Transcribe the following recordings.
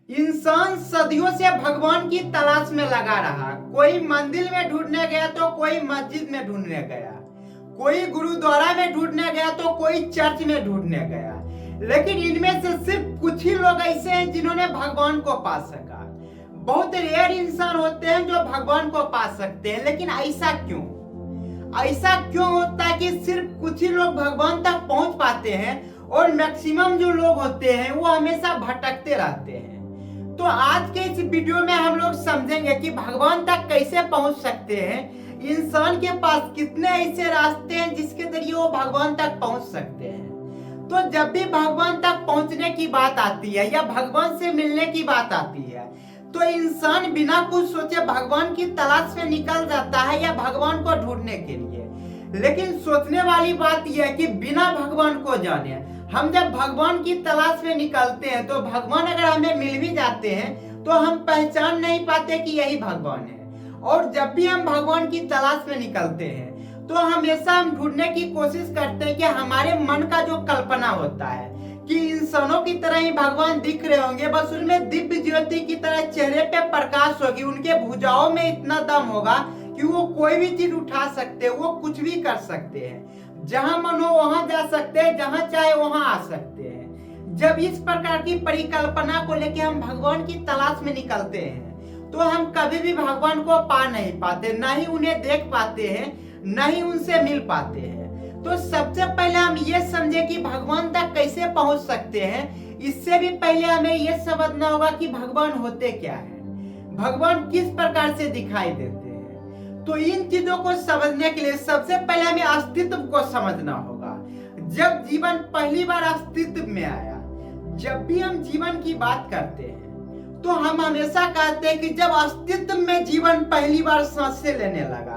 इंसान सदियों से भगवान की तलाश में लगा रहा। कोई मंदिर में ढूंढने गया तो कोई मस्जिद में ढूंढने गया, कोई गुरुद्वारा में ढूंढने गया तो कोई चर्च में ढूंढने गया। लेकिन इनमें से सिर्फ कुछ ही लोग ऐसे हैं जिन्होंने भगवान को पा सका। बहुत रेयर इंसान होते हैं जो भगवान को पा सकते हैं। लेकिन ऐसा क्यों? ऐसा क्यों होता है कि सिर्फ कुछ ही लोग भगवान तक पहुंच पाते हैं और मैक्सिमम जो लोग होते हैं वो हमेशा भटकते रहते हैं? तो आज के इस वीडियो में हम लोग समझेंगे कि भगवान तक कैसे पहुंच सकते हैं, इंसान के पास कितने ऐसे रास्ते हैं जिसके जरिए वो भगवान तक पहुंच सकते हैं। तो जब भी भगवान तक पहुंचने की बात आती है या भगवान से मिलने की बात आती है तो इंसान बिना कुछ सोचे भगवान की तलाश में निकल जाता है या भगवान को ढूंढने के लिए। लेकिन सोचने वाली बात यह है कि बिना भगवान को जाने हम जब भगवान की तलाश में निकलते हैं तो भगवान अगर हमें मिल भी जाते हैं तो हम पहचान नहीं पाते कि यही भगवान है। और जब भी हम भगवान की तलाश में निकलते हैं तो हमेशा हम ढूंढने की कोशिश करते हैं कि हमारे मन का जो कल्पना होता है कि इंसानों की तरह ही भगवान दिख रहे होंगे, बस उनमें दिव्य ज्योति की तरह चेहरे पे प्रकाश होगी, उनके भुजाओं में इतना दम होगा कि वो कोई भी चीज उठा सकते हैं, वो कुछ भी कर सकते हैं, जहां मन हो वहां जा सकते हैं, जहां चाहे वहां आ सकते हैं। जब इस प्रकार की परिकल्पना को लेकर हम भगवान की तलाश में निकलते हैं तो हम कभी भी भगवान को पा नहीं पाते, ना ही उन्हें देख पाते हैं, ना ही उनसे मिल पाते हैं। तो सबसे पहले हम ये समझे कि भगवान तक कैसे पहुंच सकते हैं। इससे भी पहले हमें ये समझना होगा कि भगवान होते क्या है, भगवान किस प्रकार से दिखाई देते हैं। तो इन चीजों को समझने के लिए सबसे पहले हमें अस्तित्व को समझना होगा। जब जीवन पहली बार अस्तित्व में आया, जब भी हम जीवन की बात करते हैं तो हम हमेशा कहते हैं कि जब अस्तित्व में जीवन पहली बार सांसें लेने लगा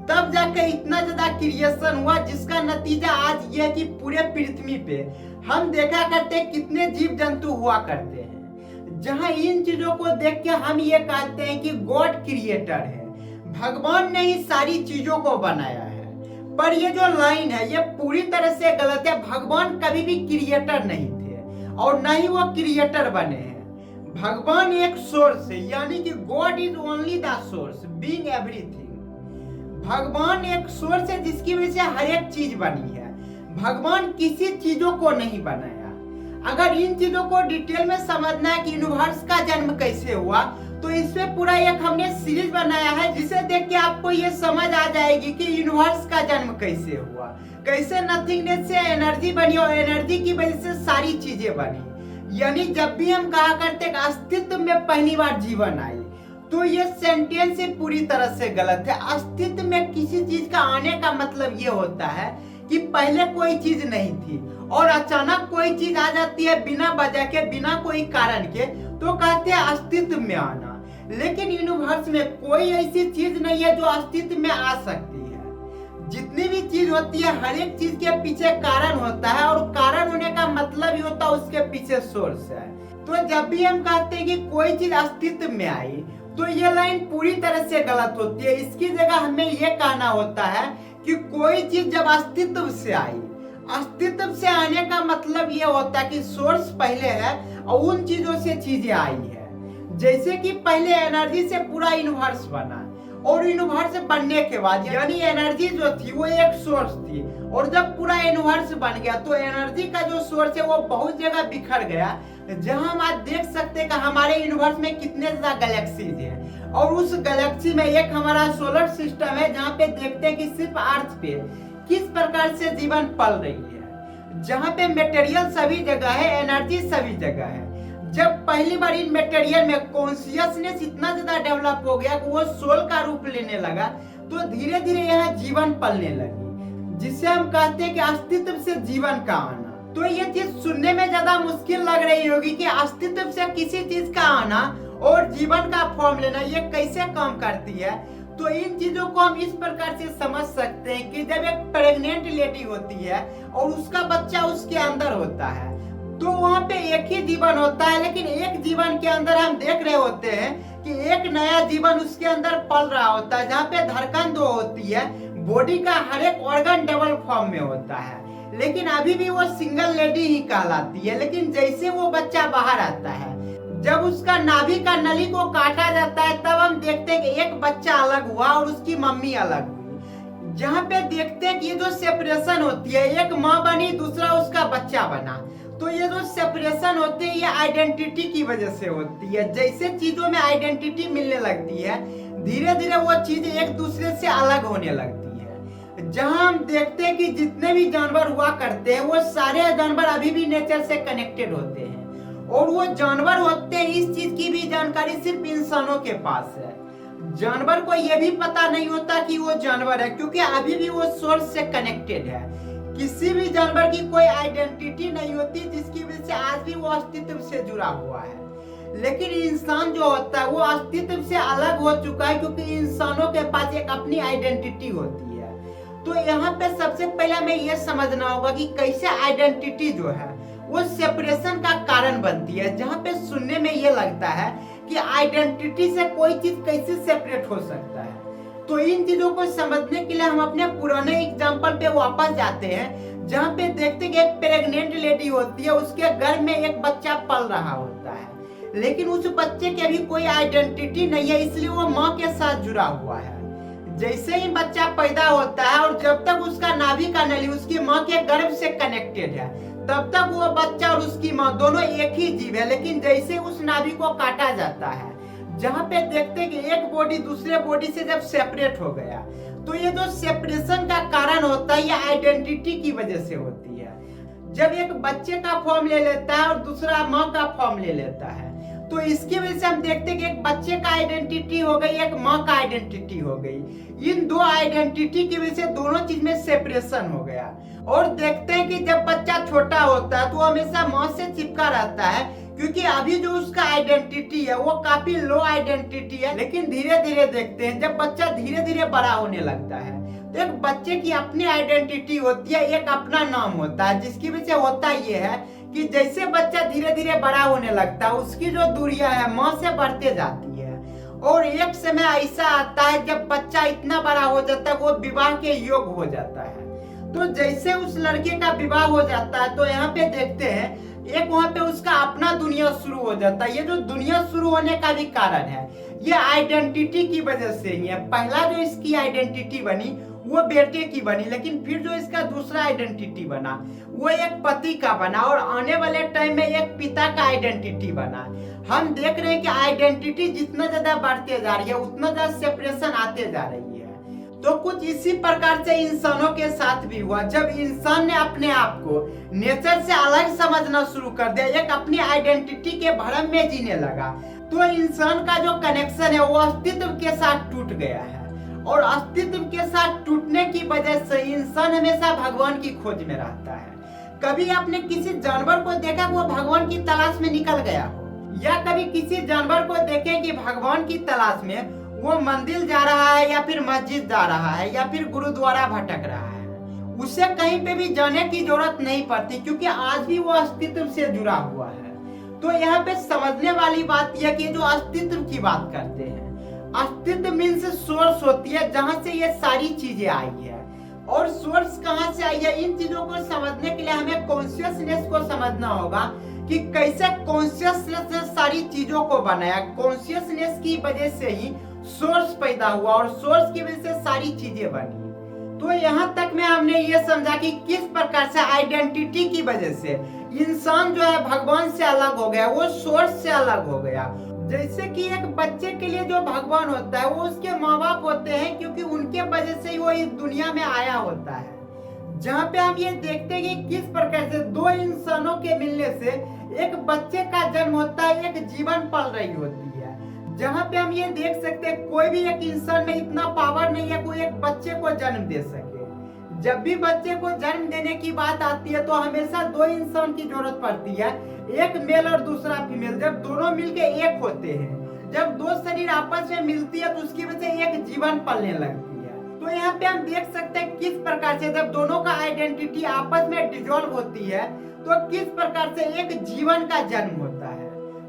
तब जाके इतना ज्यादा क्रिएशन हुआ, जिसका नतीजा आज ये है कि पूरे पृथ्वी पे हम देखा करते कितने जीव जंतु हुआ करते हैं, जहां इन चीजों को देख के हम ये कहते हैं कि गॉड क्रिएटर है, भगवान ने ही सारी चीजों को बनाया है। पर ये जो लाइन है ये पूरी तरह से गलत है। भगवान कभी भी क्रिएटर नहीं थे और न ही वो क्रिएटर बने हैं। भगवान एक सोर्स है, यानी कि God is only the source being everything. भगवान एक सोर्स है जिसकी वजह से हर एक चीज बनी है। भगवान किसी चीजों को नहीं बनाया। अगर इन चीजों को डिटेल में समझना है कि यूनिवर्स का जन्म कैसे हुआ तो इसमें पूरा एक हमने सीरीज बनाया है, जिसे देख के आपको ये समझ आ जाएगी कि यूनिवर्स का जन्म कैसे हुआ, कैसे नथिंगनेस से एनर्जी बनी और एनर्जी की वजह से सारी चीजें बनी। यानी जब भी हम कहा करते अस्तित्व में पहली बार जीवन आई तो ये सेंटेंस ही पूरी तरह से गलत है। अस्तित्व में किसी चीज का आने का मतलब ये होता है कि पहले कोई चीज नहीं थी और अचानक कोई चीज आ जाती है बिना वजह के, बिना कोई कारण के, तो कहते हैं अस्तित्व में आना। लेकिन यूनिवर्स में कोई ऐसी चीज नहीं है जो अस्तित्व में आ सकती है। जितनी भी चीज होती है हर एक चीज के पीछे कारण होता है और कारण होने का मतलब ही होता है उसके पीछे सोर्स है। तो जब भी हम कहते हैं कि कोई चीज अस्तित्व में आई तो ये लाइन पूरी तरह से गलत होती है। इसकी जगह हमें ये कहना होता है कि कोई चीज जब अस्तित्व से आई, अस्तित्व से आने का मतलब ये होता है कि सोर्स पहले है और उन चीजों से चीजें आई है। जैसे कि पहले एनर्जी से पूरा यूनिवर्स बना और यूनिवर्स बनने के बाद यानी एनर्जी जो थी वो एक सोर्स थी, और जब पूरा यूनिवर्स बन गया तो एनर्जी का जो सोर्स है वो बहुत जगह बिखर गया, जहां हम आज देख सकते हैं कि हमारे यूनिवर्स में कितने ज्यादा गैलेक्सीज हैं। और उस गैलेक्सी में एक हमारा सोलर सिस्टम है जहां पे देखते हैं कि सिर्फ अर्थ पे किस प्रकार से जीवन पल रही है, जहां पे मटेरियल सभी जगह है, एनर्जी सभी जगह है। जब पहली बार इन मटेरियल में कॉन्शियसनेस इतना ज्यादा डेवलप हो गया कि वो सोल का रूप लेने लगा तो धीरे धीरे यहाँ जीवन पलने लगी, जिससे हम कहते हैं कि अस्तित्व से जीवन का आना। तो ये चीज सुनने में ज्यादा मुश्किल लग रही होगी कि अस्तित्व से किसी चीज का आना और जीवन का फॉर्म लेना ये कैसे काम करती है। तो इन चीजों को हम इस प्रकार से समझ सकते हैं कि जब एक प्रेग्नेंट लेडी होती है और उसका बच्चा उसके अंदर होता है तो वहाँ पे एक ही जीवन होता है, लेकिन एक जीवन के अंदर हम देख रहे होते हैं कि एक नया जीवन उसके अंदर पल रहा होता है, जहाँ पे धड़कन दो होती है, बॉडी का हर एक ऑर्गन डबल फॉर्म में होता है, लेकिन अभी भी वो सिंगल लेडी ही कहलाती है। लेकिन जैसे वो बच्चा बाहर आता है, जब उसका नाभि का नली को काटा जाता है तब हम देखते हैं कि एक बच्चा अलग हुआ और उसकी मम्मी अलग हुई। जहाँ पे देखते हैं कि ये जो सेपरेशन होती है, एक माँ बनी दूसरा उसका बच्चा बना, तो ये जो सेपरेशन होती है ये आइडेंटिटी की वजह से होती है। जैसे चीजों में आइडेंटिटी मिलने लगती है धीरे धीरे वो चीज एक दूसरे से अलग होने लगती है। जहां हम देखते हैं कि जितने भी जानवर हुआ करते हैं वो सारे जानवर अभी भी नेचर से कनेक्टेड होते हैं, और वो जानवर होते हैं इस चीज की भी जानकारी सिर्फ इंसानों के पास है। जानवर को ये भी पता नहीं होता कि वो जानवर है, क्योंकि अभी भी वो सोर्स से कनेक्टेड है। किसी भी जानवर की कोई आइडेंटिटी नहीं होती जिसकी वजह से आज भी वो अस्तित्व से जुड़ा हुआ है। लेकिन इंसान जो होता है वो अस्तित्व से अलग हो चुका है, क्योंकि इंसानों के पास एक अपनी आइडेंटिटी होती है। तो यहाँ पे सबसे पहले हमें ये समझना होगा कि कैसे आइडेंटिटी जो है वो सेपरेशन का कारण बनती है। जहाँ पे सुनने में ये लगता है कि आइडेंटिटी से कोई चीज कैसे सेपरेट हो सकता है। तो इन चीजों को समझने के लिए हम अपने पुराने एग्जाम्पल पे वापस जाते हैं, जहाँ पे देखते कि एक प्रेग्नेंट लेडी होती है, उसके घर में एक बच्चा पल रहा होता है, लेकिन उस बच्चे की अभी कोई आइडेंटिटी नहीं है, इसलिए वो माँ के साथ जुड़ा हुआ है। जैसे ही बच्चा पैदा होता है और जब तक उसका नाभि का नली उसकी माँ के गर्भ से कनेक्टेड है तब तक वो बच्चा और उसकी माँ दोनों एक ही जीव है। लेकिन जैसे उस नाभि को काटा जाता है, जहाँ पे देखते हैं कि एक बॉडी दूसरे बॉडी से जब सेपरेट हो गया, तो ये जो सेपरेशन का कारण होता है ये आइडेंटिटी की वजह से होती है। जब एक बच्चे का फॉर्म ले लेता है और दूसरा माँ का फॉर्म ले लेता है, तो इसकी वजह से हम देखते हैं कि एक बच्चे का आइडेंटिटी हो गई, एक माँ का आइडेंटिटी हो गई। इन दो आइडेंटिटी की वजह से दोनों चीज में सेपरेशन हो गया। और देखते हैं कि जब बच्चा छोटा होता है तो हमेशा माँ से चिपका रहता है, क्योंकि अभी जो उसका आइडेंटिटी है वो काफी लो आइडेंटिटी है। लेकिन धीरे धीरे देखते हैं जब बच्चा धीरे धीरे बड़ा होने लगता है तो एक बच्चे की अपनी आइडेंटिटी होती है, एक अपना नाम होता है। जिसकी वजह से होता ये है कि जैसे बच्चा धीरे धीरे बड़ा होने लगता है उसकी जो दूरियां है माँ से बढ़ते जाती है, और एक समय ऐसा आता है जब बच्चा इतना बड़ा हो जाता है वो विवाह के योग हो जाता है। तो जैसे उस लड़के का विवाह हो जाता है तो यहाँ पे देखते हैं एक वहाँ पे उसका अपना दुनिया शुरू हो जाता है। ये जो दुनिया शुरू होने का भी कारण है ये आइडेंटिटी की वजह से ही है। पहला जो इसकी आइडेंटिटी बनी वो बेटे की बनी, लेकिन फिर जो इसका दूसरा आइडेंटिटी बना वो एक पति का बना, और आने वाले टाइम में एक पिता का आइडेंटिटी बना। हम देख रहे हैं कि आइडेंटिटी जितना ज्यादा बढ़ते जा रही है उतना ज्यादा सेपरेशन आते जा रही है। तो कुछ इसी प्रकार से इंसानों के साथ भी हुआ। जब इंसान ने अपने आप को नेचर से अलग समझना शुरू कर दिया, एक अपनी आइडेंटिटी के भ्रम में जीने लगा, तो इंसान का जो कनेक्शन है वो अस्तित्व के साथ टूट गया है। और अस्तित्व के साथ टूटने की वजह से इंसान हमेशा भगवान की खोज में रहता है। कभी आपने किसी जानवर को देखा वो भगवान की तलाश में निकल गया हो, या कभी किसी जानवर को देखे कि भगवान की तलाश में वो मंदिर जा रहा है या फिर मस्जिद जा रहा है या फिर गुरुद्वारा भटक रहा है, उसे कहीं पे भी जाने की जरूरत नहीं पड़ती, क्योंकि आज भी वो अस्तित्व से जुड़ा हुआ है। तो यहाँ पे समझने वाली बात यह कि जो अस्तित्व की बात करते हैं, अस्तित्व मीन्स सोर्स होती है जहाँ से ये सारी चीजें आई है। और सोर्स कहाँ से आई है, इन चीजों को समझने के लिए हमें कॉन्शियसनेस को समझना होगा कि कैसे कॉन्शियसनेस ने सारी चीजों को बनाया। कॉन्शियसनेस की वजह से ही सोर्स पैदा हुआ और सोर्स की वजह से सारी चीजें बनी। तो यहाँ तक में हमने ये समझा कि किस प्रकार से आइडेंटिटी की वजह से इंसान जो है भगवान से अलग हो गया, वो सोर्स से अलग हो गया। जैसे कि एक बच्चे के लिए जो भगवान होता है वो उसके माँ बाप होते हैं, क्योंकि उनके वजह से ही वो इस दुनिया में आया होता है। जहाँ पे हम ये देखते हैं कि किस प्रकार से दो इंसानों के मिलने से एक बच्चे का जन्म होता है, एक जीवन पल रही होती है। जहाँ पे हम ये देख सकते हैं कोई भी एक इंसान में इतना पावर नहीं है कोई एक बच्चे को जन्म दे सके। जब भी बच्चे को जन्म देने की बात आती है तो हमेशा दो इंसान की जरूरत पड़ती है, एक मेल और दूसरा फीमेल। जब दोनों मिलके एक होते हैं, जब दो शरीर आपस में मिलती है तो उसकी वजह से एक जीवन पलने लगती है। तो यहाँ पे हम देख सकते हैं किस प्रकार से जब दोनों का आइडेंटिटी आपस में डिसॉल्व होती है तो किस प्रकार से एक जीवन का जन्म होता है।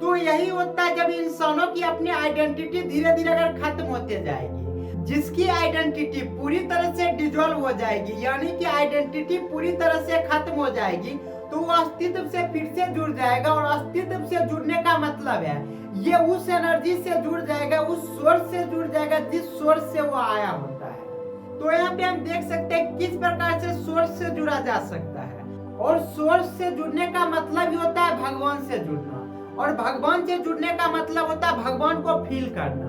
तो यही होता है जब इंसानों की अपनी आइडेंटिटी धीरे धीरे अगर खत्म होते जाएगी, जिसकी आइडेंटिटी पूरी तरह से डिसॉल्व हो जाएगी, यानी कि आइडेंटिटी पूरी तरह से खत्म हो जाएगी, तो वो अस्तित्व से फिर से जुड़ जाएगा। और अस्तित्व से जुड़ने का मतलब है ये उस एनर्जी से जुड़ जाएगा, उस सोर्स से जुड़ जाएगा जिस सोर्स से वो आया होता है। तो यहाँ पे हम देख सकते हैं किस प्रकार से सोर्स से जुड़ा जा सकता है। और सोर्स से जुड़ने का मतलब ही होता है भगवान से जुड़ना, और भगवान से जुड़ने का मतलब होता है भगवान को फील करना,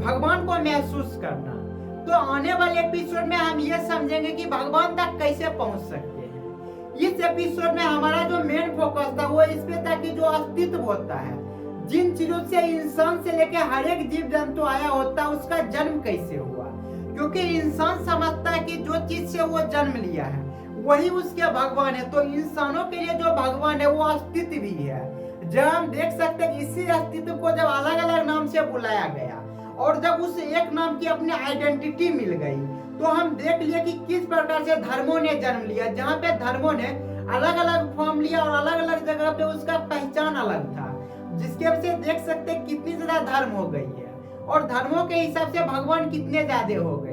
भगवान को महसूस करना। तो आने वाले एपिसोड में हम ये समझेंगे कि भगवान तक कैसे पहुंच सकते हैं। इस एपिसोड में हमारा जो मेन फोकस था वो इस पे था कि जो अस्तित्व होता है, जिन चीजों से इंसान से लेके हर एक जीव जंतु आया होता है, उसका जन्म कैसे हुआ। क्योंकि इंसान समझता है कि जो चीज से वो जन्म लिया है वही उसके भगवान है। तो इंसानों के लिए जो भगवान है वो अस्तित्व भी है। जब हम देख सकते हैं इसी अस्तित्व को जब अलग अलग नाम से बुलाया गया और जब उस एक नाम की अपनी आइडेंटिटी मिल गई, तो हम देख लिए कि किस प्रकार से धर्मों ने जन्म लिया। जहाँ पे धर्मों ने अलग अलग फॉर्म लिया और अलग अलग जगह पे उसका पहचान अलग था, जिसके वजह से देख सकते कितनी ज्यादा धर्म हो गई है और धर्मों के हिसाब से भगवान कितने ज्यादा हो गए।